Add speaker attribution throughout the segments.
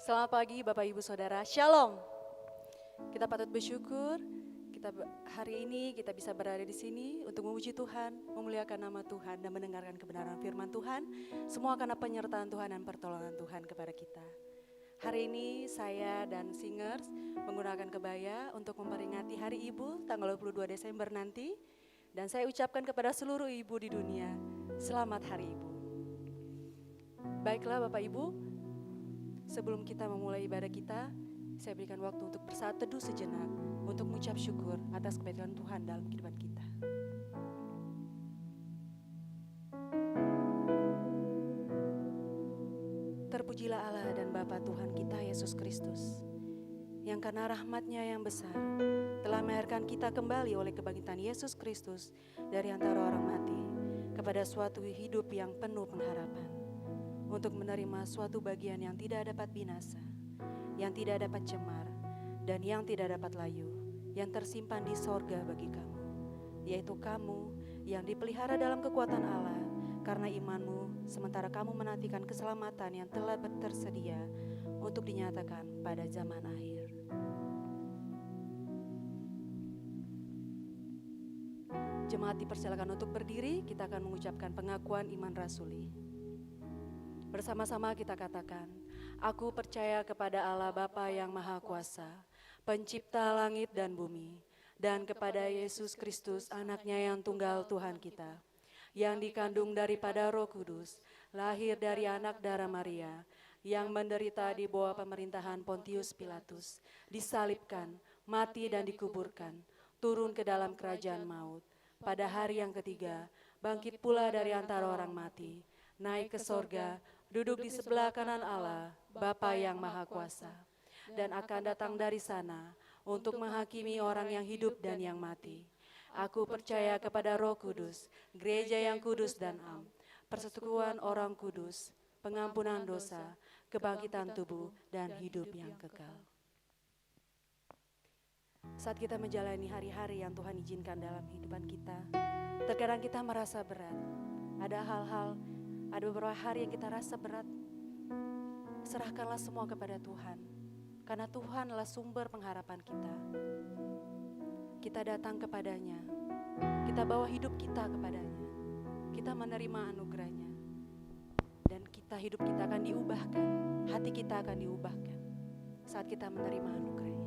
Speaker 1: Selamat pagi Bapak Ibu Saudara, Shalom. Kita patut bersyukur, hari ini kita bisa berada di sini untuk memuji Tuhan, memuliakan nama Tuhan dan mendengarkan kebenaran firman Tuhan. Semua karena penyertaan Tuhan dan pertolongan Tuhan kepada kita. Hari ini saya dan singers menggunakan kebaya untuk memperingati Hari Ibu tanggal 22 Desember nanti. Dan saya ucapkan kepada seluruh ibu di dunia, selamat Hari Ibu. Baiklah Bapak Ibu, sebelum kita memulai ibadah kita, saya berikan waktu untuk bersaat teduh sejenak untuk mengucap syukur atas kebaikan Tuhan dalam kehidupan kita. Terpujilah Allah dan Bapa Tuhan kita Yesus Kristus, yang karena rahmat-Nya yang besar telah melahirkan kita kembali oleh kebangkitan Yesus Kristus dari antara orang mati kepada suatu hidup yang penuh pengharapan, untuk menerima suatu bagian yang tidak dapat binasa, yang tidak dapat cemar, dan yang tidak dapat layu, yang tersimpan di sorga bagi kamu, yaitu kamu yang dipelihara dalam kekuatan Allah karena imanmu, sementara kamu menantikan keselamatan yang telah tersedia untuk dinyatakan pada zaman akhir. Jemaat dipersilakan untuk berdiri, kita akan mengucapkan pengakuan iman rasuli. Bersama-sama kita katakan, aku percaya kepada Allah Bapa yang Maha Kuasa, pencipta langit dan bumi, dan kepada Yesus Kristus anaknya yang tunggal Tuhan kita, yang dikandung daripada Roh Kudus, lahir dari anak darah Maria, yang menderita di bawah pemerintahan Pontius Pilatus, disalibkan, mati dan dikuburkan, turun ke dalam kerajaan maut. Pada hari yang ketiga, bangkit pula dari antara orang mati, naik ke sorga, duduk di sebelah kanan Allah, Bapa yang Maha Kuasa, dan akan datang dari sana untuk menghakimi orang yang hidup dan yang mati. Aku percaya kepada Roh Kudus, gereja yang kudus dan am, persekutuan orang kudus, pengampunan dosa, kebangkitan tubuh, dan hidup yang kekal. Saat kita menjalani hari-hari yang Tuhan izinkan dalam kehidupan kita, terkadang kita merasa berat. Ada beberapa hari yang kita rasa berat. Serahkanlah semua kepada Tuhan, karena Tuhanlah sumber pengharapan kita. Kita datang kepadanya, kita bawa hidup kita kepadanya, kita menerima anugerahnya, dan hidup kita akan diubahkan, hati kita akan diubahkan saat kita menerima anugerahnya.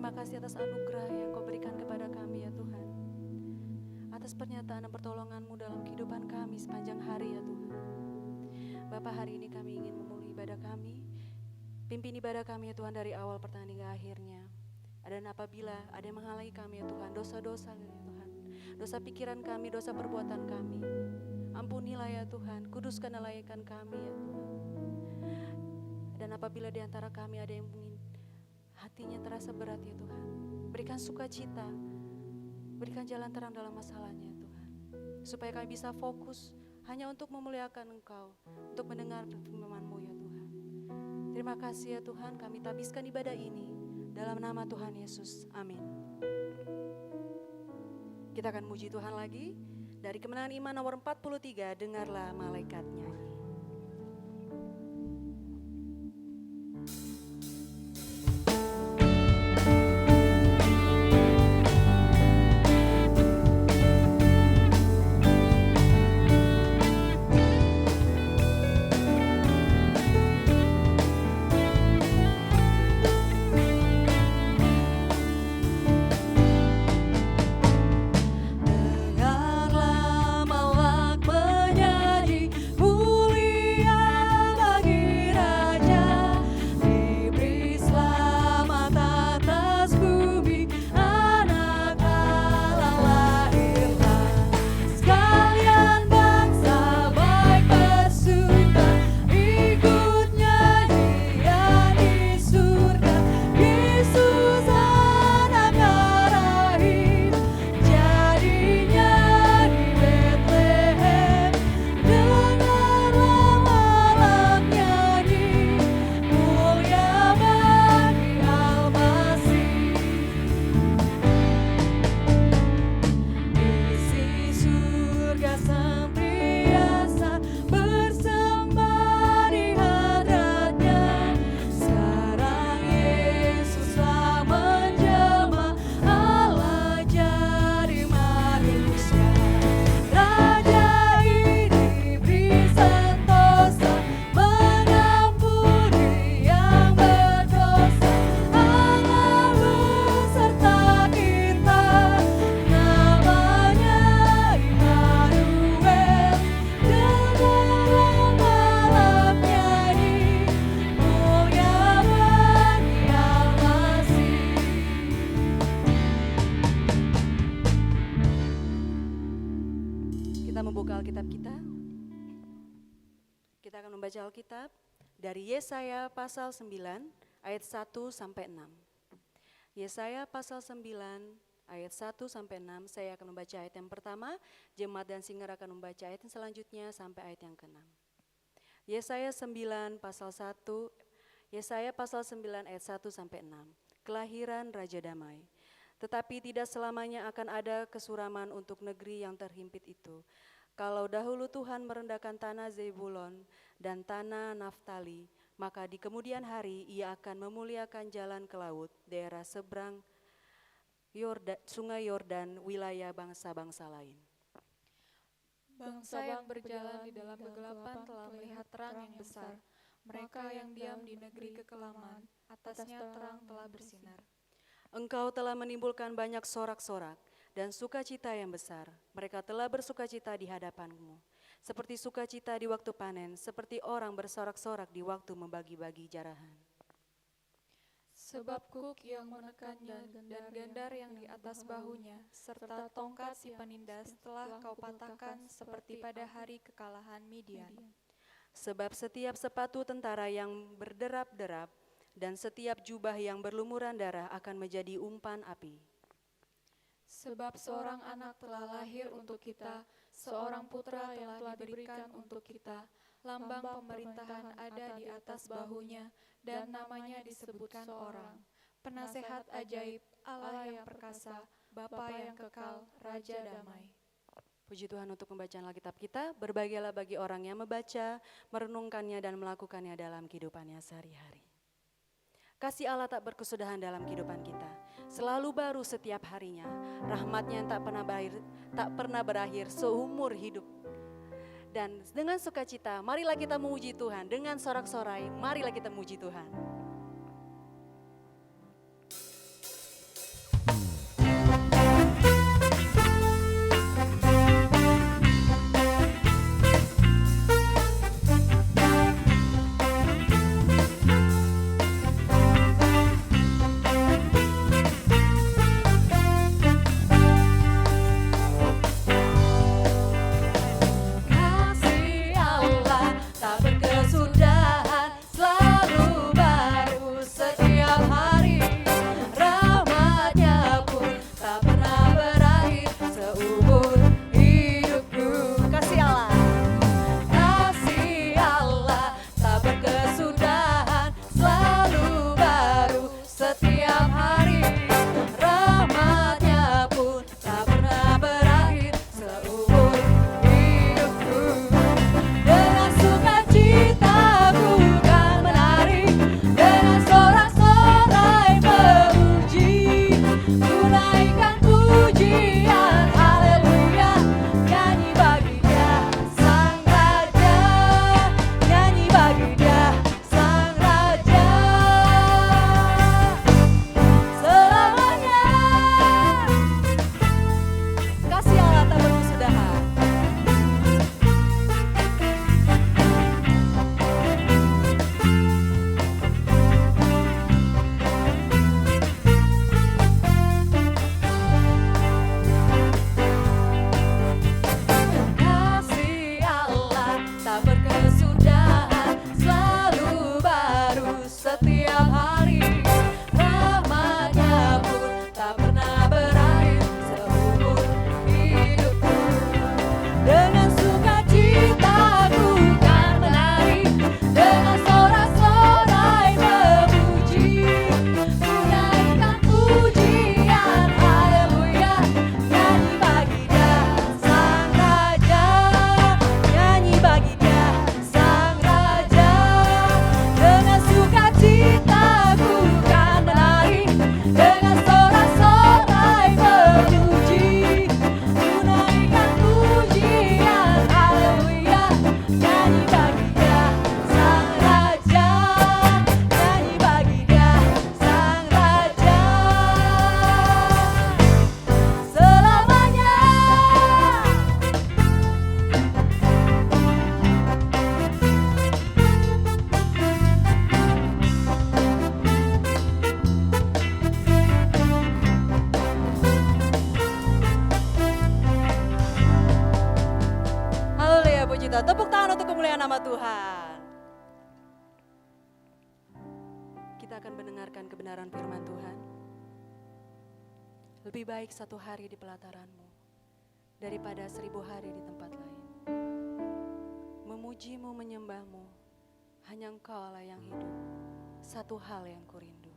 Speaker 1: Terima kasih atas anugerah yang Kau berikan kepada kami ya Tuhan. Atas pernyataan dan pertolongan-Mu dalam kehidupan kami sepanjang hari ya Tuhan. Bapa, hari ini kami ingin memulai ibadah kami. Pimpin ibadah kami ya Tuhan dari awal pertengahan hingga akhirnya. Dan apabila ada yang menghalangi kami ya Tuhan, dosa-dosa ya Tuhan, dosa pikiran kami, dosa perbuatan kami, ampunilah ya Tuhan, kuduskan dan layakkan kami ya Tuhan. Dan apabila di antara kami ada yang ingin hatinya terasa berat ya Tuhan, berikan sukacita, berikan jalan terang dalam masalahnya ya Tuhan, supaya kami bisa fokus hanya untuk memuliakan Engkau, untuk mendengar firman-Mu ya Tuhan. Terima kasih ya Tuhan, kami tabiskan ibadah ini dalam nama Tuhan Yesus, amin. Kita akan muji Tuhan lagi. Dari Kemenangan Iman nomor 43, dengarlah malaikat nyanyi. Alkitab dari Yesaya pasal 9 ayat 1 sampai 6. Yesaya pasal 9 ayat 1 sampai 6, saya akan membaca ayat yang pertama, jemaat dan singer akan membaca ayat yang selanjutnya sampai ayat yang ke-6. Yesaya 9 pasal 1, Yesaya pasal 9 ayat 1 sampai 6. Kelahiran Raja Damai. Tetapi tidak selamanya akan ada kesuraman untuk negeri yang terhimpit itu. Kalau dahulu Tuhan merendahkan tanah Zebulon dan tanah Naftali, maka di kemudian hari Ia akan memuliakan jalan ke laut, daerah seberang Sungai Yordan, wilayah bangsa-bangsa lain.
Speaker 2: Bangsa yang berjalan di dalam kegelapan telah melihat terang yang besar. Mereka yang diam di negeri kekelaman, atasnya terang telah bersinar.
Speaker 1: Engkau telah menimbulkan banyak sorak-sorak dan sukacita yang besar. Mereka telah bersukacita di hadapan-Mu. Seperti sukacita di waktu panen, seperti orang bersorak-sorak di waktu membagi-bagi jarahan.
Speaker 2: Sebab kuk yang menekannya dan gandar yang di atas bahunya, serta tongkat si penindas telah Kau patahkan seperti pada hari kekalahan Midian.
Speaker 1: Sebab setiap sepatu tentara yang berderap-derap dan setiap jubah yang berlumuran darah akan menjadi umpan api.
Speaker 2: Sebab seorang anak telah lahir untuk kita, seorang putra yang telah diberikan untuk kita, lambang pemerintahan ada di atas bahunya, dan namanya disebutkan orang. Penasehat ajaib, Allah yang perkasa, Bapa yang kekal, Raja damai.
Speaker 1: Puji Tuhan untuk pembacaan Alkitab kita. Berbahagialah bagi orang yang membaca, merenungkannya dan melakukannya dalam kehidupannya sehari-hari. Kasih Allah tak berkesudahan dalam kehidupan kita. Selalu baru setiap harinya. Rahmatnya yang tak pernah berakhir seumur hidup. Dan dengan sukacita, marilah kita memuji Tuhan. Dengan sorak-sorai, marilah kita memuji Tuhan. nama Tuhan. Kita akan mendengarkan kebenaran firman Tuhan. Lebih baik 1 hari di pelataranmu daripada 1000 hari di tempat lain. Memujimu, menyembahmu, hanya Engkau Allah yang hidup. Satu hal yang kurindu.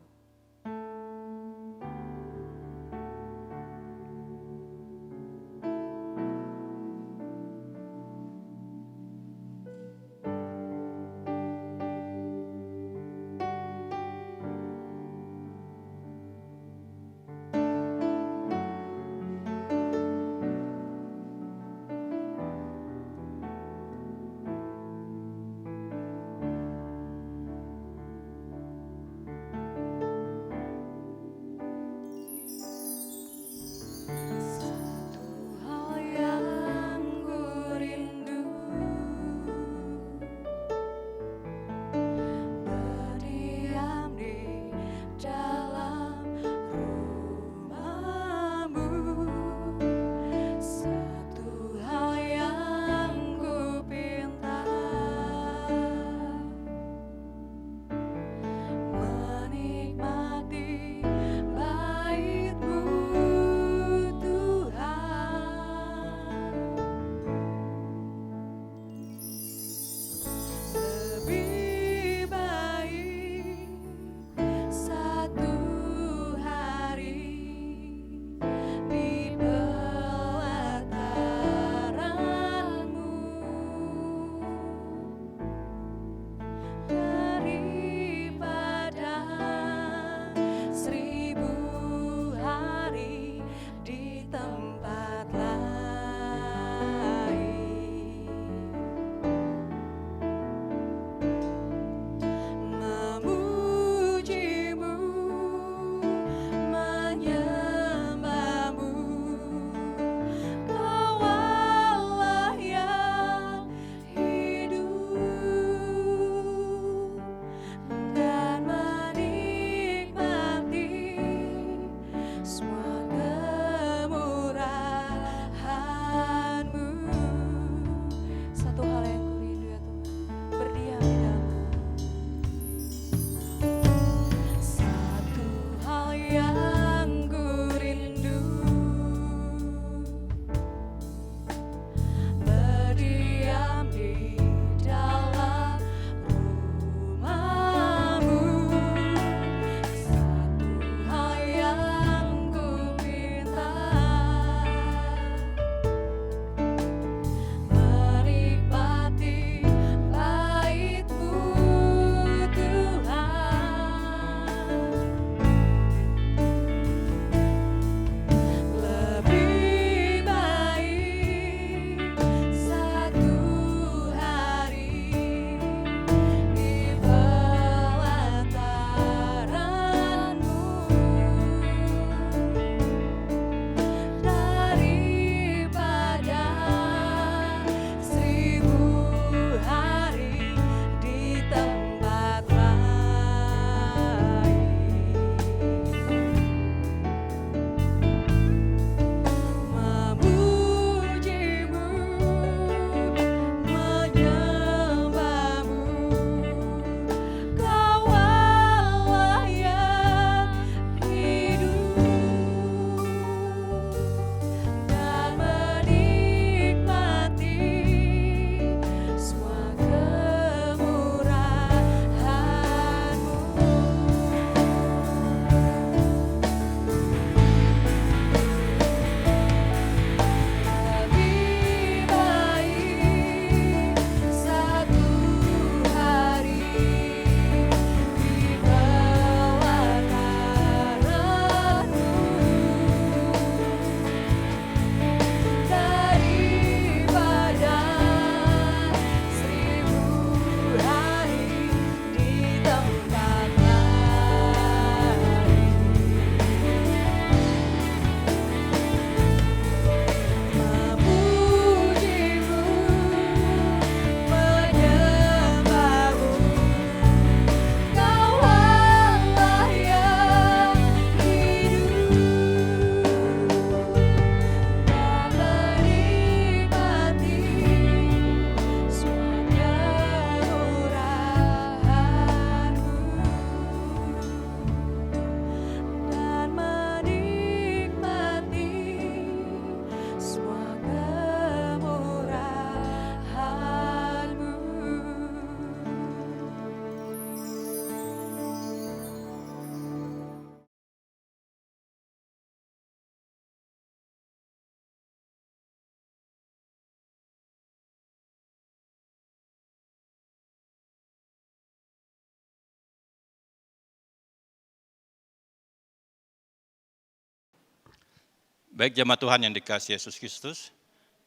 Speaker 3: Baik jemaat Tuhan yang dikasihi Yesus Kristus,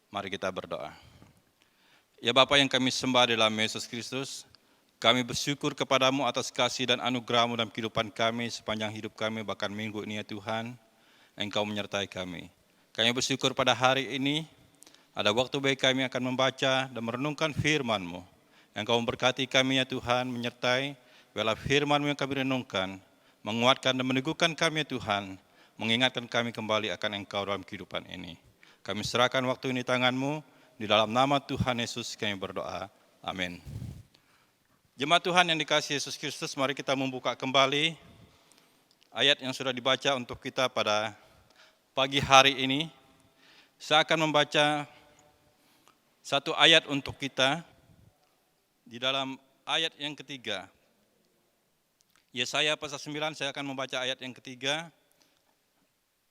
Speaker 3: mari kita berdoa. Ya Bapa yang kami sembah dalam Yesus Kristus, kami bersyukur kepadamu atas kasih dan anugerah-Mu dalam kehidupan kami sepanjang hidup kami, bahkan minggu ini ya Tuhan, Engkau menyertai kami. Kami bersyukur pada hari ini, ada waktu baik kami akan membaca dan merenungkan firman-Mu. Engkau memberkati kami ya Tuhan, menyertai, biarlah firman-Mu yang kami renungkan, menguatkan dan meneguhkan kami ya Tuhan, mengingatkan kami kembali akan Engkau dalam kehidupan ini. Kami serahkan waktu ini tangan-Mu, di dalam nama Tuhan Yesus kami berdoa. Amin. Jemaat Tuhan yang dikasihi Yesus Kristus, mari kita membuka kembali ayat yang sudah dibaca untuk kita pada pagi hari ini. Saya akan membaca satu ayat untuk kita di dalam ayat yang ketiga. Yesaya pasal 9, saya akan membaca ayat yang ketiga.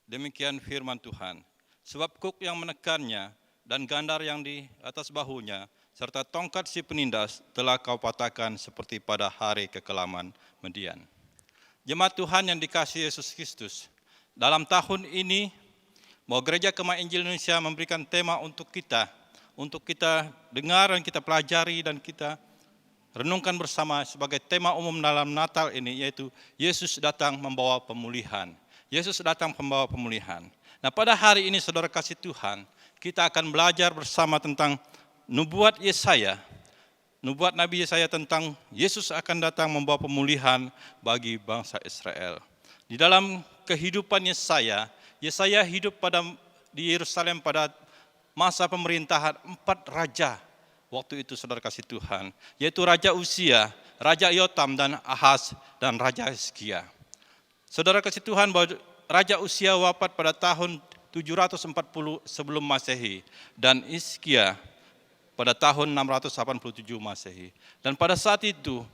Speaker 3: Demikian firman Tuhan. Sebab kuk yang menekannya dan gandar yang di atas bahunya, serta tongkat si penindas telah kau patahkan seperti pada hari kekelaman Midian. Jemaat Tuhan yang dikasihi Yesus Kristus, dalam tahun ini, bahwa Gereja Kemah Injil Indonesia memberikan tema untuk kita dengar dan kita pelajari dan kita renungkan bersama sebagai tema umum dalam Natal ini, yaitu Yesus datang membawa pemulihan. Yesus datang membawa pemulihan. Nah, pada hari ini saudara kasih Tuhan, kita akan belajar bersama tentang nubuat Yesaya. Nubuat Nabi Yesaya tentang Yesus akan datang membawa pemulihan bagi bangsa Israel. Di dalam kehidupan Yesaya hidup di Yerusalem pada masa pemerintahan 4 raja. Waktu itu saudara kasih Tuhan, yaitu Raja Uzia, Raja Yotam dan Ahaz, dan Raja Hizkia. Saudara kasih Tuhan, bahwa Raja Uzia wafat pada tahun 740 sebelum Masehi dan Hizkia pada tahun 687 Masehi. Dan pada saat itu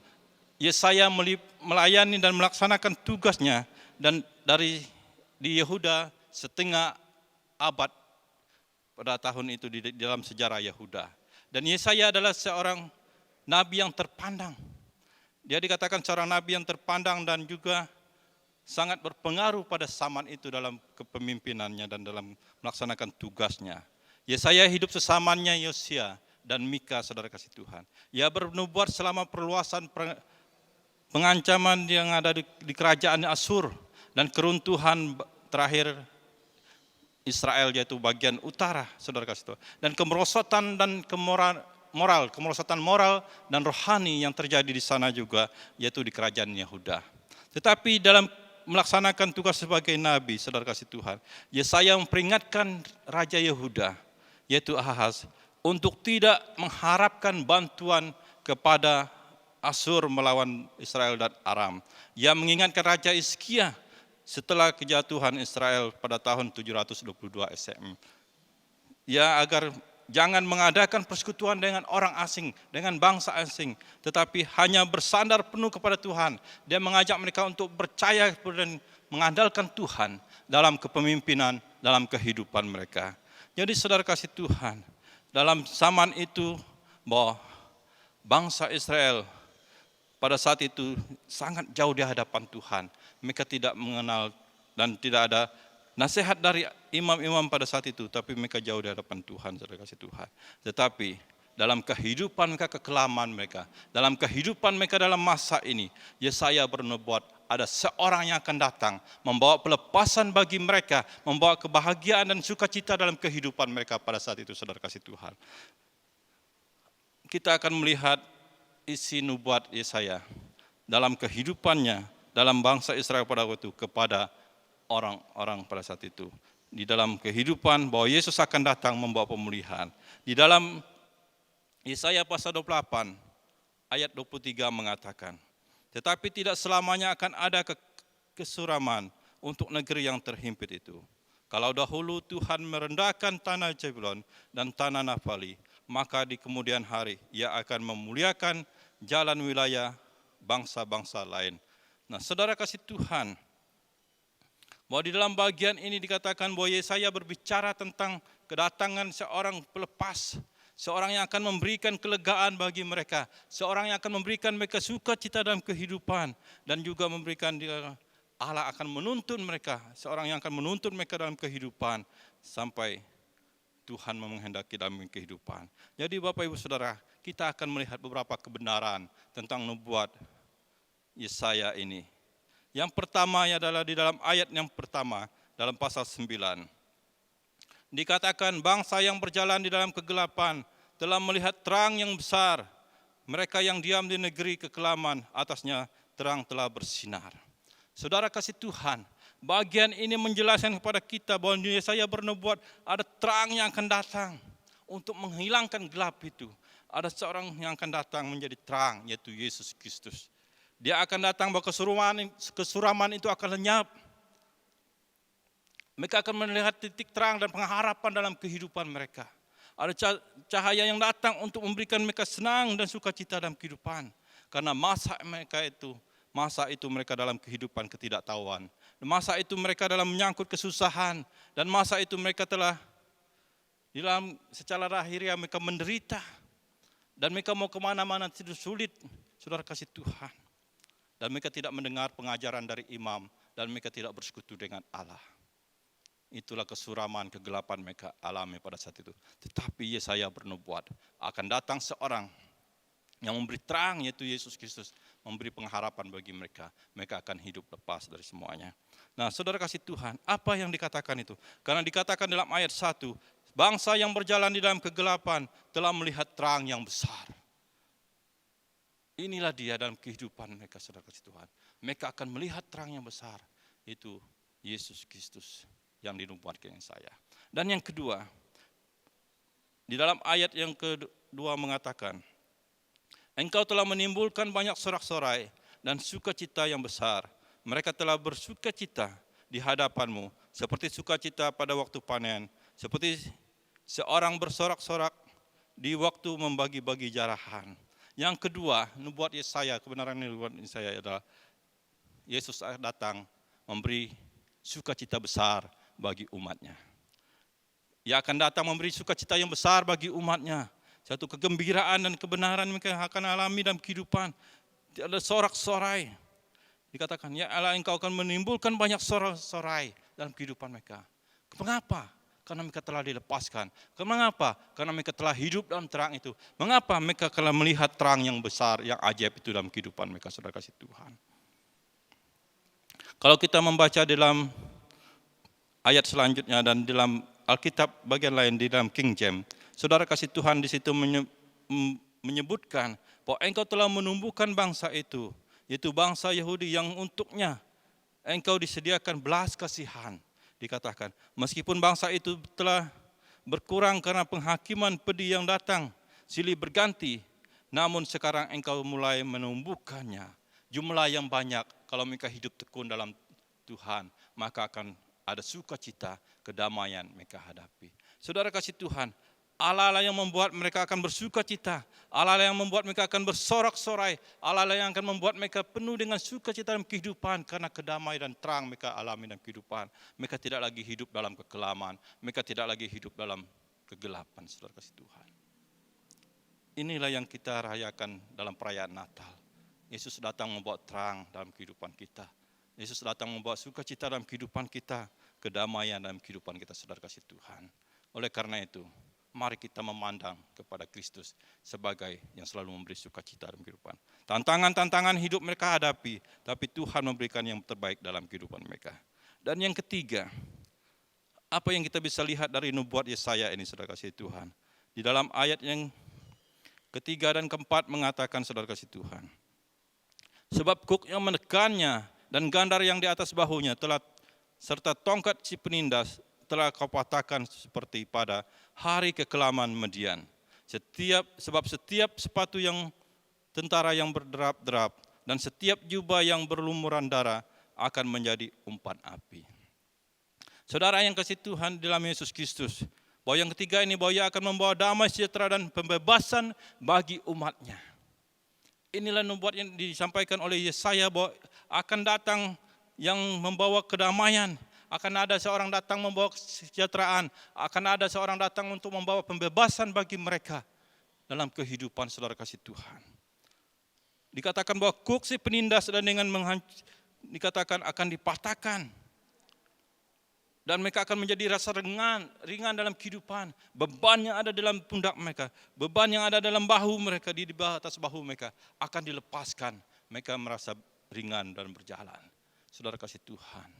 Speaker 3: Yesaya melayani dan melaksanakan tugasnya dan di Yehuda setengah abad pada tahun itu di dalam sejarah Yehuda. Dan Yesaya adalah seorang nabi yang terpandang. Dia dikatakan seorang nabi yang terpandang dan juga sangat berpengaruh pada zaman itu dalam kepemimpinannya dan dalam melaksanakan tugasnya. Yesaya hidup sesamanya Yosia dan Mika, saudara kasih Tuhan. Ia bernubuat selama perluasan pengancaman yang ada di kerajaan Asyur dan keruntuhan terakhir Israel, yaitu bagian utara, saudara kasih Tuhan. Dan kemerosotan dan kemerosotan moral dan rohani yang terjadi di sana juga, yaitu di kerajaan Yehuda. Tetapi dalam melaksanakan tugas sebagai nabi, saudara kasih Tuhan, Yesaya memperingatkan Raja Yehuda, yaitu Ahaz, untuk tidak mengharapkan bantuan kepada Asyur melawan Israel dan Aram. Ia mengingatkan Raja Hizkia setelah kejatuhan Israel pada tahun 722 SM. Ya, agar jangan mengadakan persekutuan dengan orang asing, dengan bangsa asing, tetapi hanya bersandar penuh kepada Tuhan. Dia mengajak mereka untuk percaya dan mengandalkan Tuhan dalam kepemimpinan, dalam kehidupan mereka. Jadi saudara kasih Tuhan, dalam zaman itu bahwa bangsa Israel pada saat itu sangat jauh di hadapan Tuhan. Mereka tidak mengenal dan tidak ada nasihat dari imam-imam pada saat itu, tapi mereka jauh di hadapan Tuhan, saudara kasih Tuhan. Tetapi dalam kehidupan mereka, kekelaman mereka, dalam kehidupan mereka dalam masa ini, Yesaya bernubuat ada seorang yang akan datang, membawa pelepasan bagi mereka, membawa kebahagiaan dan sukacita dalam kehidupan mereka pada saat itu, saudara kasih Tuhan. Kita akan melihat isi nubuat Yesaya dalam kehidupannya, dalam bangsa Israel pada waktu itu, kepada orang-orang pada saat itu. Di dalam kehidupan bahwa Yesus akan datang membawa pemulihan. Di dalam Yesaya pasal 28 ayat 23 mengatakan, tetapi tidak selamanya akan ada kesuraman untuk negeri yang terhimpit itu. Kalau dahulu Tuhan merendahkan tanah Zebulon dan tanah Naftali, maka di kemudian hari Ia akan memuliakan jalan wilayah bangsa-bangsa lain. Nah, saudara kasih Tuhan, bahwa di dalam bagian ini dikatakan bahwa Yesaya berbicara tentang kedatangan seorang pelepas, seorang yang akan memberikan kelegaan bagi mereka, seorang yang akan memberikan mereka sukacita dalam kehidupan, dan juga memberikan Allah akan menuntun mereka, seorang yang akan menuntun mereka dalam kehidupan sampai Tuhan menghendaki dalam kehidupan. Jadi Bapak Ibu Saudara, kita akan melihat beberapa kebenaran tentang nubuat Yesaya ini. Yang pertama adalah di dalam ayat yang pertama, dalam pasal 9. Dikatakan, bangsa yang berjalan di dalam kegelapan telah melihat terang yang besar. Mereka yang diam di negeri kekelaman, atasnya terang telah bersinar. Saudara kasih Tuhan, bagian ini menjelaskan kepada kita bahwa Yesaya bernubuat ada terang yang akan datang untuk menghilangkan gelap itu. Ada seorang yang akan datang menjadi terang, yaitu Yesus Kristus. Dia akan datang bahwa kesuraman itu akan lenyap. Mereka akan melihat titik terang dan pengharapan dalam kehidupan mereka. Ada cahaya yang datang untuk memberikan mereka senang dan sukacita dalam kehidupan. Karena masa itu mereka dalam kehidupan ketidaktahuan. Masa itu mereka dalam menyangkut kesusahan. Dan masa itu mereka telah dalam secara lahiriah mereka menderita. Dan mereka mau kemana-mana itu sulit, saudara kasih Tuhan. Dan mereka tidak mendengar pengajaran dari imam. Dan mereka tidak bersekutu dengan Allah. Itulah kesuraman, kegelapan mereka alami pada saat itu. Tetapi Yesaya bernubuat, akan datang seorang yang memberi terang, yaitu Yesus Kristus, memberi pengharapan bagi mereka. Mereka akan hidup lepas dari semuanya. Nah, saudara kasih Tuhan, apa yang dikatakan itu? Karena dikatakan dalam ayat 1, bangsa yang berjalan di dalam kegelapan telah melihat terang yang besar. Inilah dia dalam kehidupan mereka, saudara kasih Tuhan. Mereka akan melihat terang yang besar, itu Yesus Kristus yang dinubuatkan saya. Dan yang kedua, di dalam ayat yang kedua mengatakan, engkau telah menimbulkan banyak sorak-sorai dan sukacita yang besar. Mereka telah bersukacita di hadapanmu, seperti sukacita pada waktu panen, seperti seorang bersorak-sorak di waktu membagi-bagi jarahan. Yang kedua, nubuat Yesaya, kebenaran nubuat Yesaya adalah Yesus datang memberi sukacita besar bagi umatnya. Ia akan datang memberi sukacita yang besar bagi umatnya. Satu kegembiraan dan kebenaran mereka akan alami dalam kehidupan. Tidak ada sorak-sorai. Dikatakan, ya Allah, engkau akan menimbulkan banyak sorak-sorai dalam kehidupan mereka. Mengapa? Karena mereka telah dilepaskan. Mengapa? Karena mereka telah hidup dalam terang itu. Mengapa? Mereka telah melihat terang yang besar, yang ajaib itu dalam kehidupan mereka, saudara kasih Tuhan. Kalau kita membaca dalam ayat selanjutnya dan dalam Alkitab bagian lain di dalam King James, saudara kasih Tuhan di situ menyebutkan bahwa engkau telah menumbuhkan bangsa itu, yaitu bangsa Yahudi yang untuknya engkau disediakan belas kasihan. Dikatakan, meskipun bangsa itu telah berkurang karena penghakiman pedih yang datang, silih berganti, namun sekarang engkau mulai menumbuhkannya. Jumlah yang banyak, kalau mereka hidup tekun dalam Tuhan, maka akan ada sukacita, kedamaian mereka hadapi. Saudara kasih Tuhan, Allah lah yang membuat mereka akan bersukacita. Allah lah yang membuat mereka akan bersorak-sorai. Allah lah yang akan membuat mereka penuh dengan sukacita dalam kehidupan. Karena kedamaian dan terang mereka alami dalam kehidupan. Mereka tidak lagi hidup dalam kekelaman. Mereka tidak lagi hidup dalam kegelapan, saudara kasih Tuhan. Inilah yang kita rayakan dalam perayaan Natal. Yesus datang membawa terang dalam kehidupan kita. Yesus datang membawa sukacita dalam kehidupan kita, kedamaian dalam kehidupan kita, saudara kasih Tuhan. Oleh karena itu, mari kita memandang kepada Kristus sebagai yang selalu memberi sukacita dalam kehidupan. Tantangan-tantangan hidup mereka hadapi, tapi Tuhan memberikan yang terbaik dalam kehidupan mereka. Dan yang ketiga, apa yang kita bisa lihat dari nubuat Yesaya ini, saudara kasih Tuhan. Di dalam ayat yang ketiga dan keempat mengatakan, saudara kasih Tuhan, sebab kuk yang menekannya dan gandar yang di atas bahunya telah serta tongkat si penindas telah kau patahkan seperti pada hari kekelaman Median. Sebab setiap sepatu yang tentara yang berderap-derap dan setiap jubah yang berlumuran darah akan menjadi umpan api. Saudara yang kasih Tuhan dalam Yesus Kristus, bahwa yang ketiga ini bahwa ia akan membawa damai sejahtera dan pembebasan bagi umatnya. Inilah nubuat yang disampaikan oleh Yesaya bahwa akan datang yang membawa kedamaian, akan ada seorang datang membawa kesejahteraan, akan ada seorang datang untuk membawa pembebasan bagi mereka dalam kehidupan, saudara kasih Tuhan. Dikatakan bahwa kuk si penindas dan dengan dikatakan akan dipatahkan. Dan mereka akan menjadi rasa ringan dalam kehidupan. Beban yang ada dalam pundak mereka, beban yang ada dalam bahu mereka, di bawah atas bahu mereka akan dilepaskan. Mereka merasa ringan dan berjalan. Saudara kasih Tuhan.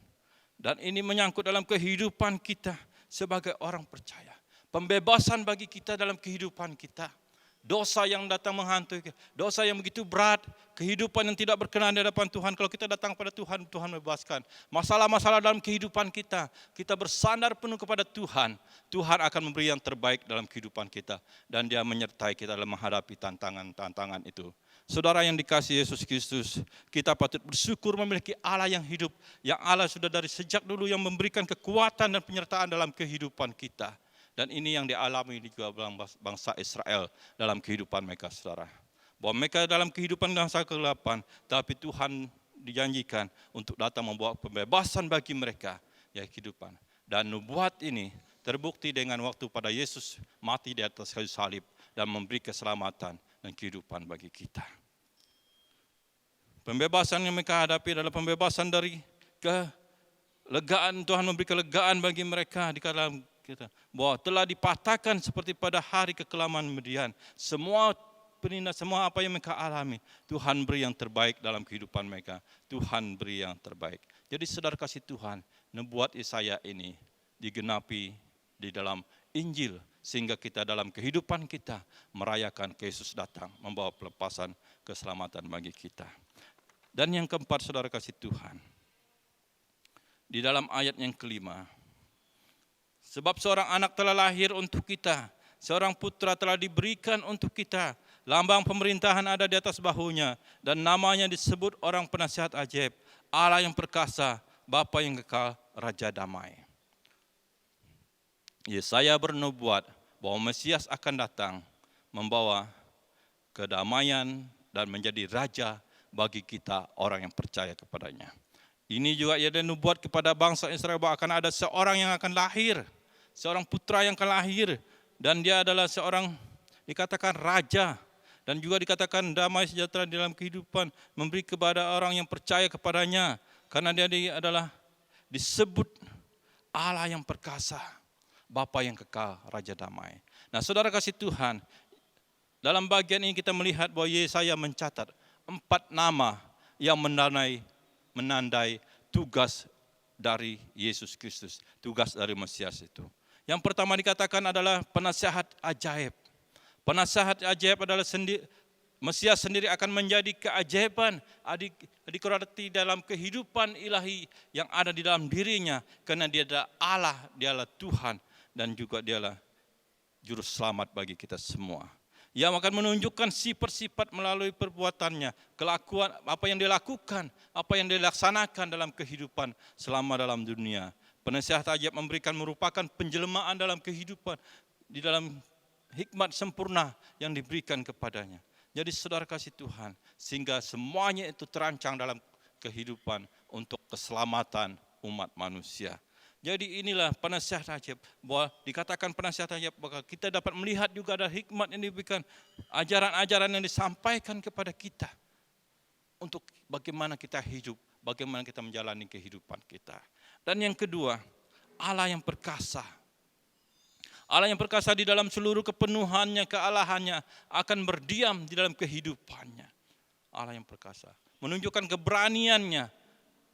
Speaker 3: Dan ini menyangkut dalam kehidupan kita sebagai orang percaya. Pembebasan bagi kita dalam kehidupan kita. Dosa yang datang menghantui, dosa yang begitu berat, kehidupan yang tidak berkenan di hadapan Tuhan. Kalau kita datang pada Tuhan, Tuhan membebaskan. Masalah-masalah dalam kehidupan kita bersandar penuh kepada Tuhan. Tuhan akan memberi yang terbaik dalam kehidupan kita. Dan Dia menyertai kita dalam menghadapi tantangan-tantangan itu. Saudara yang dikasihi Yesus Kristus, kita patut bersyukur memiliki Allah yang hidup. Yang Allah sudah dari sejak dulu yang memberikan kekuatan dan penyertaan dalam kehidupan kita. Dan ini yang dialami juga bangsa Israel dalam kehidupan mereka, saudara. Bahwa mereka dalam kehidupan bangsa kegelapan, tapi Tuhan dijanjikan untuk datang membawa pembebasan bagi mereka, ya kehidupan. Dan nubuat ini terbukti dengan waktu pada Yesus mati di atas kayu salib dan memberi keselamatan dan kehidupan bagi kita. Pembebasan yang mereka hadapi adalah pembebasan dari kelegaan. Tuhan memberi kelegaan bagi mereka di dalam kita, bahwa telah dipatahkan seperti pada hari kekelaman Midian. Semua penindas, semua apa yang mereka alami, Tuhan beri yang terbaik dalam kehidupan mereka. Tuhan beri yang terbaik. Jadi saudara kasih Tuhan, nubuat Yesaya ini digenapi di dalam Injil, sehingga kita dalam kehidupan kita merayakan Yesus datang, membawa pelepasan, keselamatan bagi kita. Dan yang keempat, saudara kasih Tuhan, di dalam ayat yang kelima, sebab seorang anak telah lahir untuk kita, seorang putra telah diberikan untuk kita, lambang pemerintahan ada di atas bahunya, dan namanya disebut orang penasihat ajaib, Allah yang perkasa, Bapa yang kekal, Raja damai. Yesaya bernubuat bahwa Mesias akan datang membawa kedamaian dan menjadi raja bagi kita orang yang percaya kepadanya. Ini juga ia ada nubuat kepada bangsa Israel bahwa akan ada seorang yang akan lahir, seorang putra yang akan lahir, dan dia adalah seorang dikatakan raja, dan juga dikatakan damai sejahtera dalam kehidupan, memberi kepada orang yang percaya kepadanya, karena dia adalah disebut Allah yang perkasa, Bapa yang kekal, Raja damai. Nah saudara kasih Tuhan, dalam bagian ini kita melihat bahwa Yesaya mencatat 4 nama yang menandai tugas dari Yesus Kristus, tugas dari Mesias itu. Yang pertama dikatakan adalah penasihat ajaib. Penasihat ajaib adalah Mesias sendiri akan menjadi keajaiban dikurati dalam kehidupan ilahi yang ada di dalam dirinya, karena dia adalah Allah, dia adalah Tuhan, dan juga dialah juru selamat bagi kita semua. Yang akan menunjukkan sifat-sifat melalui perbuatannya, kelakuan, apa yang dia lakukan, apa yang dia laksanakan dalam kehidupan selama dalam dunia. Penasihat ajaib merupakan penjelmaan dalam kehidupan, di dalam hikmat sempurna yang diberikan kepadanya. Jadi saudara kasih Tuhan, sehingga semuanya itu terancang dalam kehidupan untuk keselamatan umat manusia. Jadi inilah penasihat ajaib, bahwa dikatakan penasihat ajaib, bahwa kita dapat melihat juga ada hikmat yang diberikan, ajaran-ajaran yang disampaikan kepada kita, untuk bagaimana kita hidup, bagaimana kita menjalani kehidupan kita. Dan yang kedua, Allah yang perkasa. Allah yang perkasa di dalam seluruh kepenuhannya, kealahannya akan berdiam di dalam kehidupannya. Allah yang perkasa, menunjukkan keberaniannya,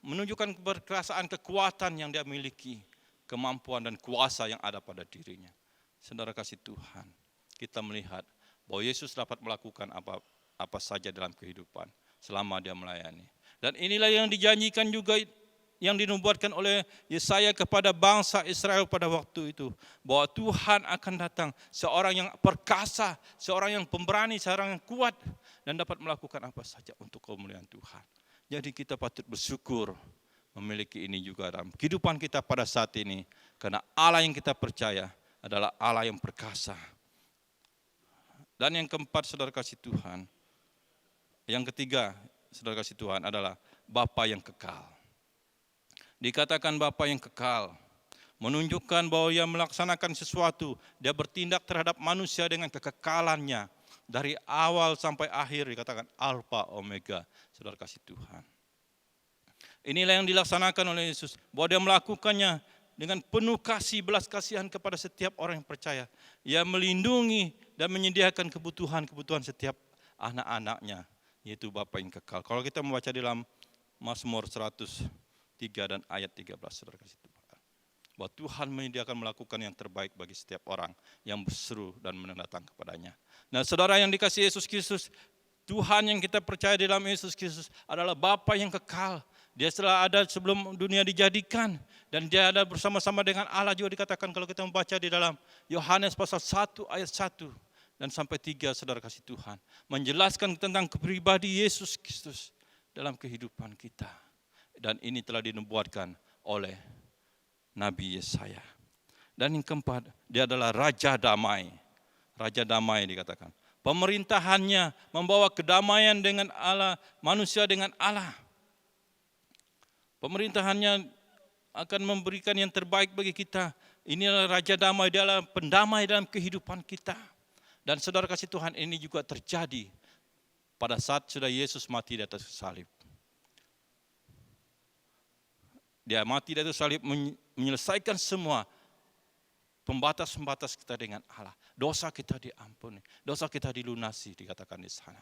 Speaker 3: menunjukkan keberkasaan, kekuatan yang dia miliki, kemampuan dan kuasa yang ada pada dirinya. Saudara kasih Tuhan, kita melihat bahwa Yesus dapat melakukan apa saja dalam kehidupan selama dia melayani. Dan inilah yang dijanjikan juga, yang dinubuatkan oleh Yesaya kepada bangsa Israel pada waktu itu, bahwa Tuhan akan datang seorang yang perkasa, seorang yang pemberani, seorang yang kuat, dan dapat melakukan apa saja untuk kemuliaan Tuhan. Jadi kita patut bersyukur memiliki ini juga dalam kehidupan kita pada saat ini, karena Allah yang kita percaya adalah Allah yang perkasa. Dan yang keempat, saudara kasih Tuhan, yang ketiga, saudara kasih Tuhan, adalah Bapa yang kekal. Dikatakan Bapa yang kekal, menunjukkan bahwa ia melaksanakan sesuatu, dia bertindak terhadap manusia dengan kekekalannya, dari awal sampai akhir, dikatakan Alfa Omega, saudara kasih Tuhan. Inilah yang dilaksanakan oleh Yesus, bahwa dia melakukannya dengan penuh kasih, belas kasihan kepada setiap orang yang percaya. Ia melindungi dan menyediakan kebutuhan setiap anak-anaknya, yaitu Bapa yang kekal. Kalau kita membaca di dalam Mazmur 103 dan ayat 13, saudara kasih Tuhan, bahwa Tuhan menyediakan melakukan yang terbaik bagi setiap orang yang berseru dan mendatang kepadanya. Nah, saudara yang dikasihi Yesus Kristus, Tuhan yang kita percaya di dalam Yesus Kristus adalah Bapa yang kekal. Dia telah ada sebelum dunia dijadikan, dan dia ada bersama-sama dengan Allah juga dikatakan kalau kita membaca di dalam Yohanes pasal 1 ayat 1 dan sampai 3, saudara kasih Tuhan, menjelaskan tentang kepribadi Yesus Kristus dalam kehidupan kita. Dan ini telah dinubuatkan oleh Nabi Yesaya. Dan yang keempat, dia adalah Raja Damai. Raja Damai dikatakan. Pemerintahannya membawa kedamaian dengan Allah, manusia dengan Allah. Pemerintahannya akan memberikan yang terbaik bagi kita. Inilah Raja Damai, dia adalah pendamai dalam kehidupan kita. Dan saudara kasih Tuhan, ini juga terjadi pada saat sudah Yesus mati di atas salib. Dia mati di atas salib menyelesaikan semua pembatas-pembatas kita dengan Allah. Dosa kita diampuni, dosa kita dilunasi, dikatakan di sana.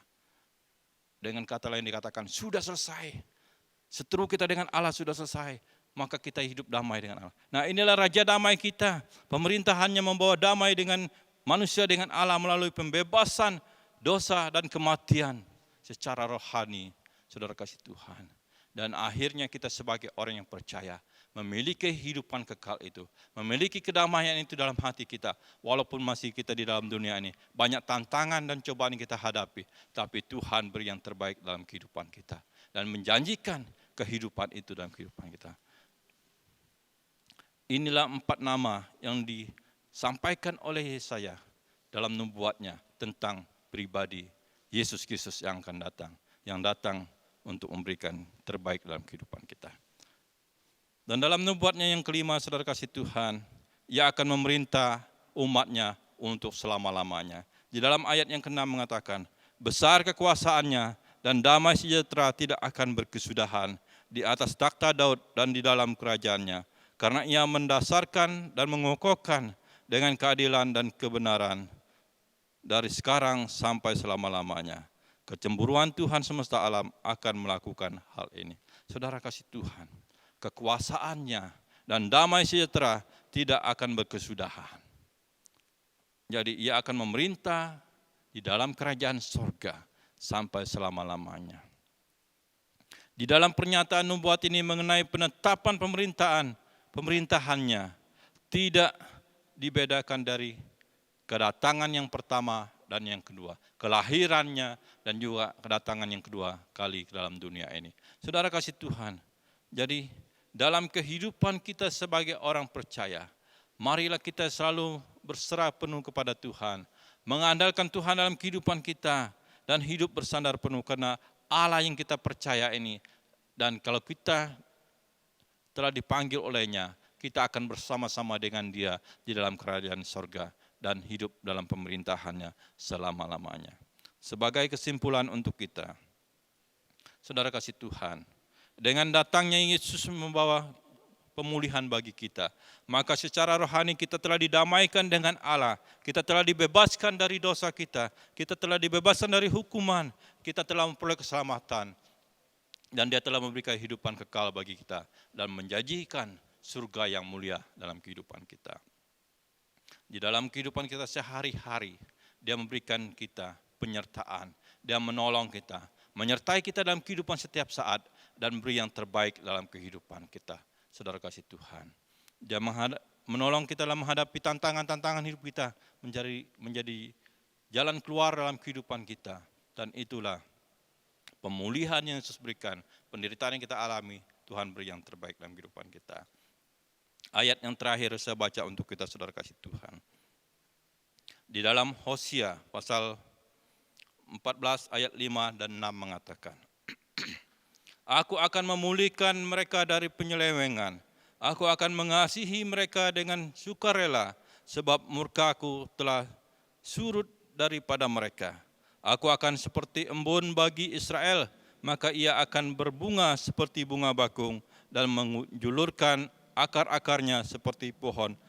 Speaker 3: Dengan kata lain dikatakan, sudah selesai. Seteru kita dengan Allah sudah selesai, maka kita hidup damai dengan Allah. Nah, inilah Raja Damai kita. Pemerintahannya membawa damai dengan manusia dengan Allah melalui pembebasan dosa dan kematian secara rohani, saudara kasih Tuhan. Dan akhirnya kita sebagai orang yang percaya memiliki kehidupan kekal itu, memiliki kedamaian itu dalam hati kita. Walaupun masih kita di dalam dunia ini, banyak tantangan dan cobaan yang kita hadapi, tapi Tuhan beri yang terbaik dalam kehidupan kita dan menjanjikan kehidupan itu dalam kehidupan kita. Inilah 4 nama yang disampaikan oleh Yesaya dalam nubuatnya tentang pribadi Yesus Kristus yang akan datang, yang datang untuk memberikan terbaik dalam kehidupan kita. Dan dalam nubuatnya yang kelima, saudara kasih Tuhan, Ia akan memerintah umatnya untuk selama-lamanya. Di dalam ayat yang ke-6 mengatakan, besar kekuasaannya dan damai sejahtera tidak akan berkesudahan di atas takhta Daud dan di dalam kerajaannya, karena Ia mendasarkan dan mengokohkan dengan keadilan dan kebenaran dari sekarang sampai selama-lamanya. Kecemburuan Tuhan semesta alam akan melakukan hal ini. Saudara kasih Tuhan, kekuasaannya dan damai sejahtera tidak akan berkesudahan. Jadi Ia akan memerintah di dalam kerajaan sorga sampai selama-lamanya. Di dalam pernyataan nubuat ini mengenai penetapan pemerintahannya tidak dibedakan dari kedatangan yang pertama dan yang kedua, kelahirannya dan juga kedatangan yang kedua kali ke dalam dunia ini. Saudara kasih Tuhan, jadi dalam kehidupan kita sebagai orang percaya, marilah kita selalu berserah penuh kepada Tuhan, mengandalkan Tuhan dalam kehidupan kita, dan hidup bersandar penuh karena Allah yang kita percaya ini. Dan kalau kita telah dipanggil olehnya, kita akan bersama-sama dengan Dia di dalam kerajaan sorga dan hidup dalam pemerintahannya selama-lamanya. Sebagai kesimpulan untuk kita, saudara kasih Tuhan, dengan datangnya Yesus membawa pemulihan bagi kita, maka secara rohani kita telah didamaikan dengan Allah, kita telah dibebaskan dari dosa kita telah dibebaskan dari hukuman, kita telah memperoleh keselamatan, dan Dia telah memberikan kehidupan kekal bagi kita dan menjanjikan surga yang mulia dalam kehidupan kita. Di dalam kehidupan kita sehari-hari, Dia memberikan kita penyertaan, Dia menolong kita, menyertai kita dalam kehidupan setiap saat, dan beri yang terbaik dalam kehidupan kita. Saudara kasih Tuhan, Dia menolong kita dalam menghadapi tantangan-tantangan hidup kita, menjadi jalan keluar dalam kehidupan kita. Dan itulah pemulihan yang Yesus berikan, penderitaan yang kita alami, Tuhan beri yang terbaik dalam kehidupan kita. Ayat yang terakhir saya baca untuk kita, saudara kasih Tuhan. Di dalam Hosea pasal 14 ayat 5 dan 6 mengatakan, Aku akan memulihkan mereka dari penyelewengan. Aku akan mengasihi mereka dengan sukarela, sebab murkaku telah surut daripada mereka. Aku akan seperti embun bagi Israel, maka ia akan berbunga seperti bunga bakung dan menjulurkan akar-akarnya seperti pohon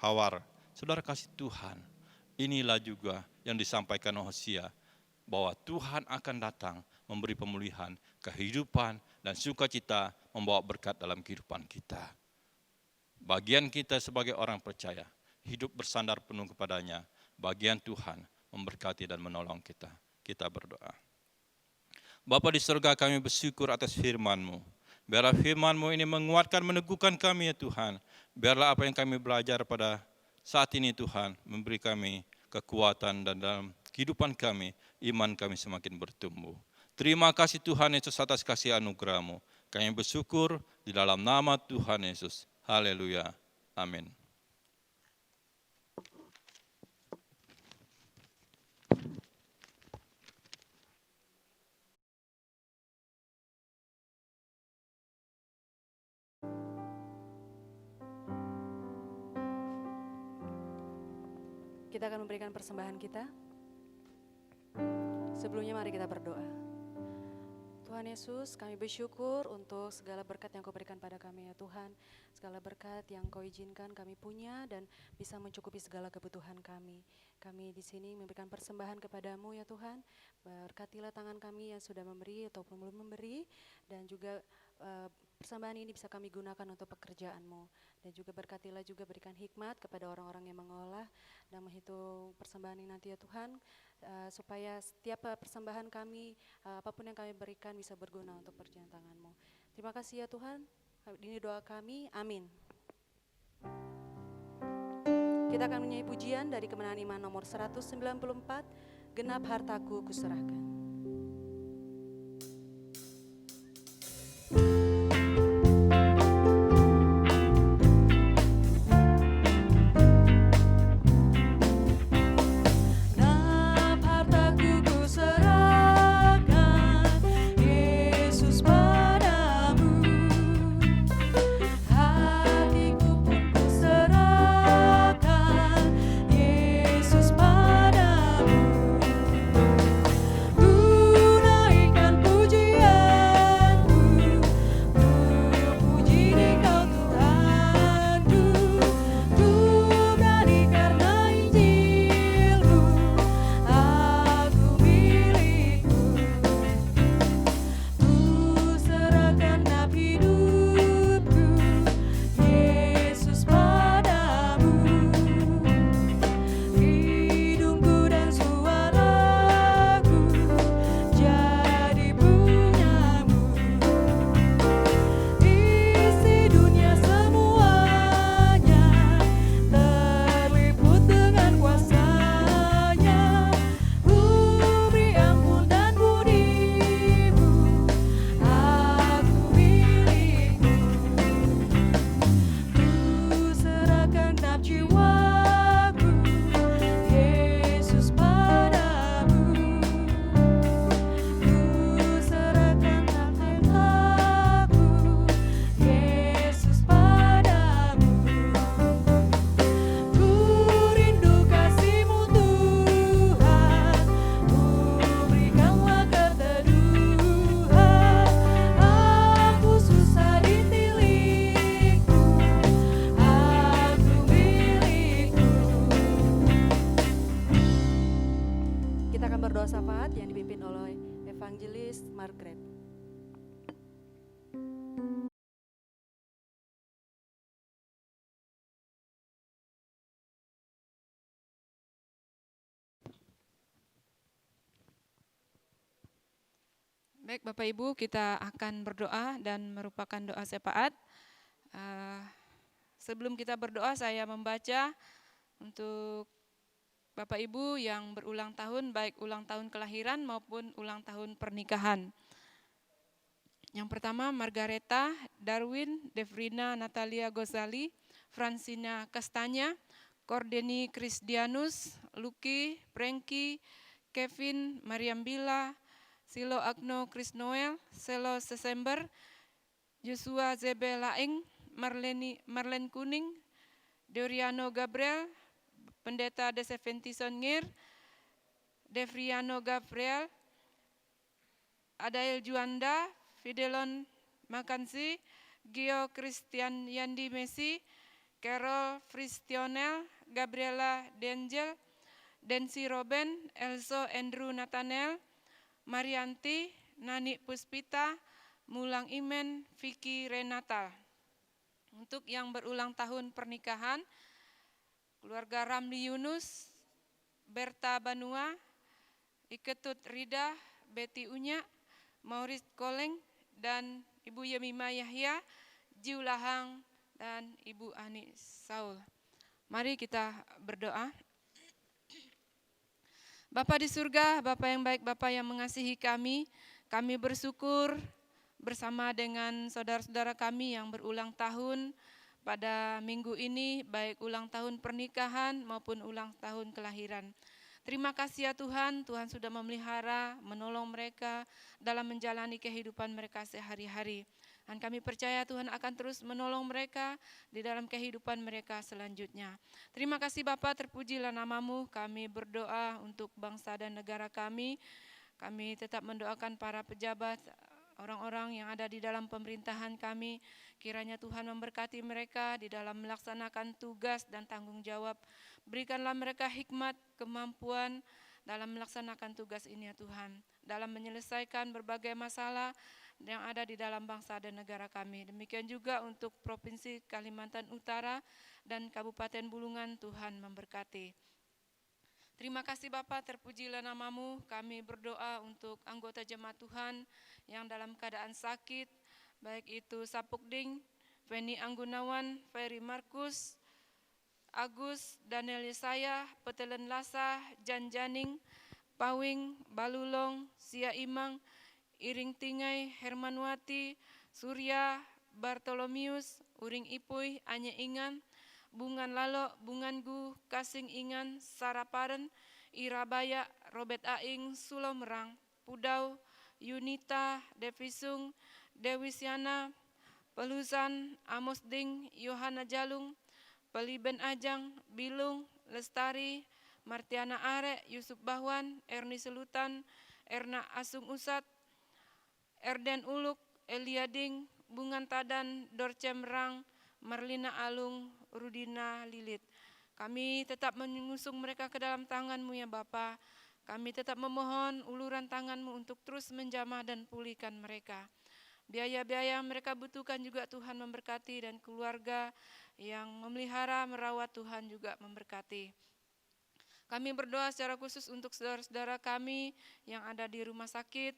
Speaker 3: hawar. Saudara kasih Tuhan, inilah juga yang disampaikan Hosea, bahwa Tuhan akan datang memberi pemulihan, kehidupan, dan sukacita, membawa berkat dalam kehidupan kita. Bagian kita sebagai orang percaya, hidup bersandar penuh kepadanya. Bagian Tuhan memberkati dan menolong kita. Kita berdoa. Bapa di surga, kami bersyukur atas firman-Mu. Biarlah firman-Mu ini menguatkan, meneguhkan kami ya Tuhan. Biarlah apa yang kami belajar pada saat ini Tuhan, memberi kami kekuatan dan dalam kehidupan kami, iman kami semakin bertumbuh. Terima kasih Tuhan Yesus atas kasih anugerah-Mu. Kami bersyukur di dalam nama Tuhan Yesus. Haleluya. Amin.
Speaker 1: Kita akan memberikan persembahan kita. Sebelumnya mari kita berdoa. Tuhan Yesus, kami bersyukur untuk segala berkat yang Kau berikan pada kami ya Tuhan. Segala berkat yang Kau izinkan kami punya dan bisa mencukupi segala kebutuhan kami. Kami di sini memberikan persembahan kepadamu ya Tuhan. Berkatilah tangan kami yang sudah memberi ataupun belum memberi. Dan juga persembahan ini bisa kami gunakan untuk pekerjaan-Mu. Dan juga berkatilah juga berikan hikmat kepada orang-orang yang mengolah dan menghitung persembahan ini nanti ya Tuhan. Supaya setiap persembahan kami, apapun yang kami berikan bisa berguna untuk perjalanan tangan-Mu. Terima kasih ya Tuhan, ini doa kami, amin. Kita akan menyanyi pujian dari Kemenangan Iman nomor 194, Genap Hartaku Kuserahkan. Syafaat yang dipimpin oleh Evangelis Margaret.
Speaker 2: Baik Bapak Ibu, kita akan berdoa dan merupakan doa syafaat. Sebelum kita berdoa, saya membaca untuk Bapak Ibu yang berulang tahun, baik ulang tahun kelahiran maupun ulang tahun pernikahan. Yang pertama, Margareta, Darwin, Devrina, Natalia Gozali, Francina Kastanya, Cordeni Krisdianus, Lucky, Franky, Kevin, Mariam Bila, Silo Agno Krisnoel, Selo Sesember, Joshua Zebe Laeng, Marlen Kuning, Doriano Gabriel, Pendeta Deseventi Songir, Devriano Gabriel,
Speaker 4: Adael Juanda, Fidelon Makansi, Gio Christian Yandi Messi, Carol Fristionel, Gabriela Dengel, Densi Robin, Elso Andrew Nathaniel, Marianti, Nani Puspita, Mulang Imen, Vicky Renata. Untuk yang berulang tahun pernikahan, keluarga Ramli Yunus, Berta Banua, Iketut Rida, Betty Unya, Maurice Koleng, dan Ibu Yemima Yahya, Jiu Lahang, dan Ibu Ani Saul. Mari kita berdoa. Bapa di surga, Bapa yang baik, Bapa yang mengasihi kami bersyukur bersama dengan saudara-saudara kami yang berulang tahun pada minggu ini, baik ulang tahun pernikahan maupun ulang tahun kelahiran. Terima kasih ya Tuhan, Tuhan sudah memelihara, menolong mereka dalam menjalani kehidupan mereka sehari-hari. Dan kami percaya Tuhan akan terus menolong mereka di dalam kehidupan mereka selanjutnya. Terima kasih Bapa, terpujilah namamu. Kami berdoa untuk bangsa dan negara kami. Kami tetap mendoakan para pejabat, orang-orang yang ada di dalam pemerintahan kami. Kiranya Tuhan memberkati mereka di dalam melaksanakan tugas dan tanggung jawab. Berikanlah mereka hikmat, kemampuan dalam melaksanakan tugas ini ya Tuhan. Dalam menyelesaikan berbagai masalah yang ada di dalam bangsa dan negara kami. Demikian juga untuk Provinsi Kalimantan Utara dan Kabupaten Bulungan, Tuhan memberkati. Terima kasih Bapa, terpujilah namamu. Kami berdoa untuk anggota jemaat Tuhan yang dalam keadaan sakit, baik itu Sapukding, Feni Anggunawan, Ferry Markus, Agus, Daniel Yesaya, Petelen Lasa, Jan Janing, Pawing, Balulong, Sia Imang, Iring Tingai, Hermanwati, Surya, Bartolomius, Uring Ipuy, Anye Ingan, Bungan Lalo, Bungan Gu, Kasing Ingan, Saraparen, Irabaya, Robert Aing, Sulomerang, Pudau, Yunita, Devisung, Dewisyana, Pelusan, Amos Ding, Yohana Jalung, Peliben Ajang, Bilung, Lestari, Martiana Are, Yusuf Bahwan, Erni Selutan, Erna Asung Usat, Erden Uluk, Eliading, Bungan Tadan, Dorcem Rang, Marlina Alung, Rudina Lilit. Kami tetap mengusung mereka ke dalam tangan-Mu ya Bapa. Kami tetap memohon uluran tangan-Mu untuk terus menjamah dan pulihkan mereka. Biaya-biaya yang mereka butuhkan juga Tuhan memberkati, dan keluarga yang memelihara, merawat Tuhan juga memberkati. Kami berdoa secara khusus untuk saudara-saudara kami yang ada di rumah sakit,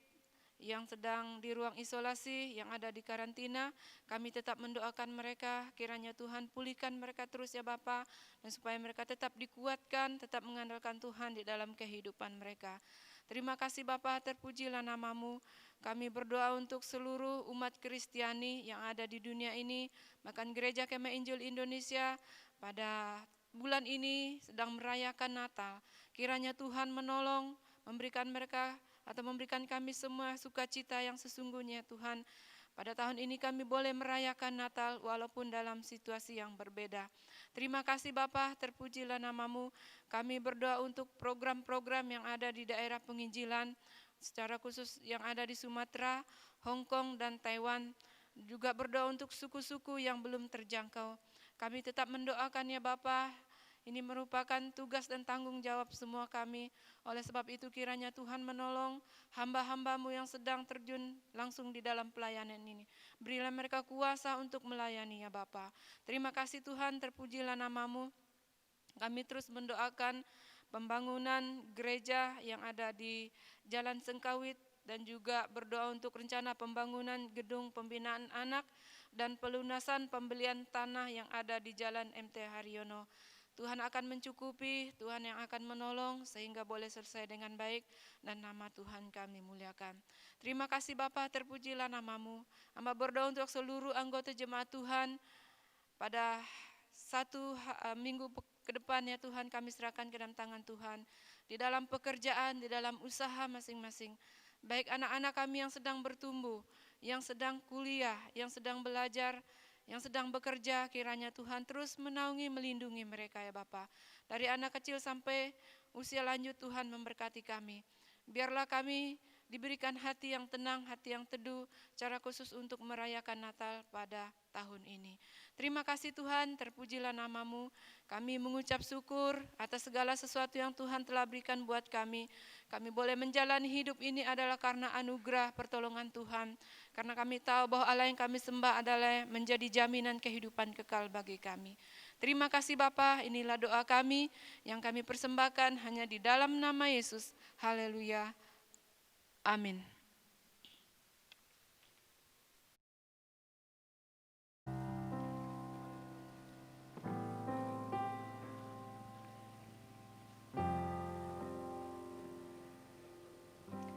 Speaker 4: yang sedang di ruang isolasi, yang ada di karantina. Kami tetap mendoakan mereka, kiranya Tuhan pulihkan mereka terus ya Bapa, dan supaya mereka tetap dikuatkan, tetap mengandalkan Tuhan di dalam kehidupan mereka. Terima kasih Bapa, terpujilah namamu. Kami berdoa untuk seluruh umat Kristiani yang ada di dunia ini, bahkan Gereja Kemah Injil Indonesia pada bulan ini sedang merayakan Natal. Kiranya Tuhan menolong, memberikan mereka atau memberikan kami semua sukacita yang sesungguhnya Tuhan. Pada tahun ini kami boleh merayakan Natal walaupun dalam situasi yang berbeda. Terima kasih Bapa, terpujilah namamu. Kami berdoa untuk program-program yang ada di daerah penginjilan, secara khusus yang ada di Sumatera, Hong Kong, dan Taiwan. Juga berdoa untuk suku-suku yang belum terjangkau. Kami tetap mendoakan ya Bapa. Ini merupakan tugas dan tanggung jawab semua kami. Oleh sebab itu kiranya Tuhan menolong hamba-hamba-Mu yang sedang terjun langsung di dalam pelayanan ini. Berilah mereka kuasa untuk melayani ya Bapa. Terima kasih Tuhan, terpujilah namamu. Kami terus mendoakan pembangunan gereja yang ada di Jalan Sengkawit, dan juga berdoa untuk rencana pembangunan gedung pembinaan anak dan pelunasan pembelian tanah yang ada di Jalan MT Haryono. Tuhan akan mencukupi, Tuhan yang akan menolong sehingga boleh selesai dengan baik, dan nama Tuhan kami muliakan. Terima kasih Bapa, terpujilah namamu. Hamba berdoa untuk seluruh anggota jemaat Tuhan pada satu minggu ke depan ya Tuhan, kami serahkan ke dalam tangan Tuhan. Di dalam pekerjaan, di dalam usaha masing-masing. Baik anak-anak kami yang sedang bertumbuh, yang sedang kuliah, yang sedang belajar, yang sedang bekerja, kiranya Tuhan terus menaungi, melindungi mereka ya Bapa. Dari anak kecil sampai usia lanjut Tuhan memberkati kami. Biarlah kami diberikan hati yang tenang, hati yang teduh, cara khusus untuk merayakan Natal pada tahun ini. Terima kasih Tuhan, terpujilah nama-Mu. Kami mengucap syukur atas segala sesuatu yang Tuhan telah berikan buat kami. Kami boleh menjalani hidup ini adalah karena anugerah pertolongan Tuhan. Karena kami tahu bahwa Allah yang kami sembah adalah menjadi jaminan kehidupan kekal bagi kami. Terima kasih Bapa, inilah doa kami yang kami persembahkan hanya di dalam nama Yesus. Haleluya. Amin.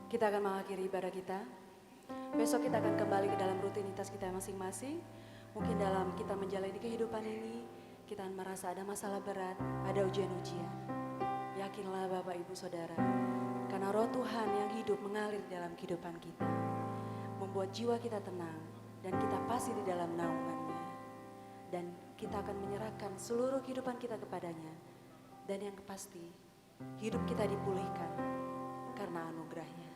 Speaker 1: Kita akan mengakhiri ibadah kita. Besok kita akan kembali ke dalam rutinitas kita masing-masing. Mungkin dalam kita menjalani kehidupan ini, kita merasa ada masalah berat, ada ujian-ujian. Yakinlah Bapak Ibu Saudara, karena roh Tuhan yang hidup mengalir dalam kehidupan kita, membuat jiwa kita tenang dan kita pasti di dalam naungannya. Dan kita akan menyerahkan seluruh kehidupan kita kepadanya. Dan yang pasti, hidup kita dipulihkan karena anugerahnya.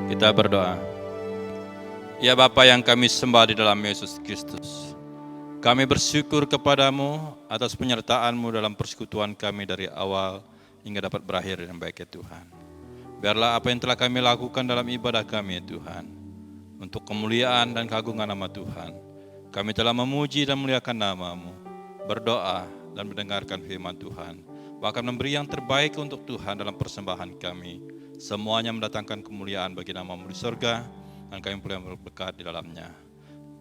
Speaker 3: Kita berdoa. Ya Bapa yang kami sembah di dalam Yesus Kristus, kami bersyukur kepadamu atas penyertaan-Mu dalam persekutuan kami dari awal hingga dapat berakhir dengan baik ya Tuhan. Biarlah apa yang telah kami lakukan dalam ibadah kami ya Tuhan, untuk kemuliaan dan keagungan nama Tuhan, kami telah memuji dan memuliakan nama-Mu, berdoa dan mendengarkan firman Tuhan, bahkan memberi yang terbaik untuk Tuhan dalam persembahan kami. Semuanya mendatangkan kemuliaan bagi nama-Mu di surga, dan kami boleh berberkat di dalamnya.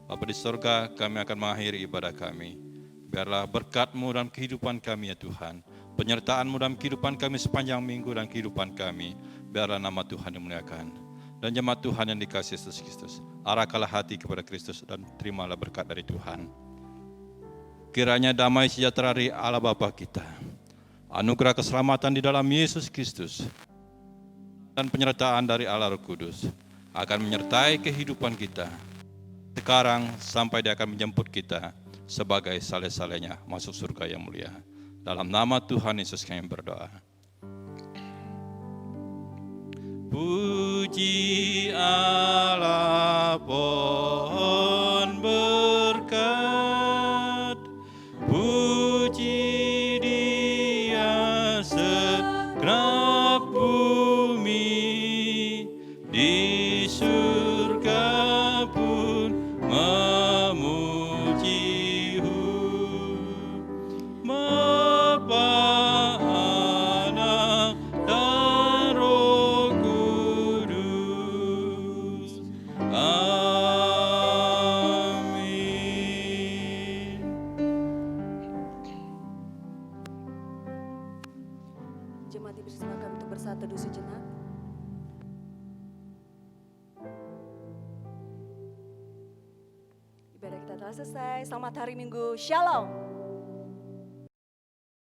Speaker 3: Bapa di surga, kami akan mengakhiri ibadah kami. Biarlah berkat-Mu dalam kehidupan kami ya Tuhan, penyertaan-Mu dalam kehidupan kami sepanjang minggu dan kehidupan kami. Biarlah nama Tuhan dimuliakan. Dan jemaat Tuhan yang dikasihi Yesus Kristus, arahkanlah hati kepada Kristus dan terimalah berkat dari Tuhan. Kiranya damai sejahtera dari Allah Bapa kita, anugerah keselamatan di dalam Yesus Kristus, dan penyertaan dari Allah Roh Kudus akan menyertai kehidupan kita sekarang sampai Dia akan menjemput kita sebagai saleh-salehnya masuk surga yang mulia. Dalam nama Tuhan Yesus kami berdoa. Puji Allah pohon berkat, puji Dia segenap bumi, di surga pun memuji-Hu. Bapa, Anak, dan Roh Kudus. Amin.
Speaker 1: Jemaat bersama kami untuk bersatu teduh sejenak. Ibadah kita telah selesai. Selamat hari Minggu. Shalom.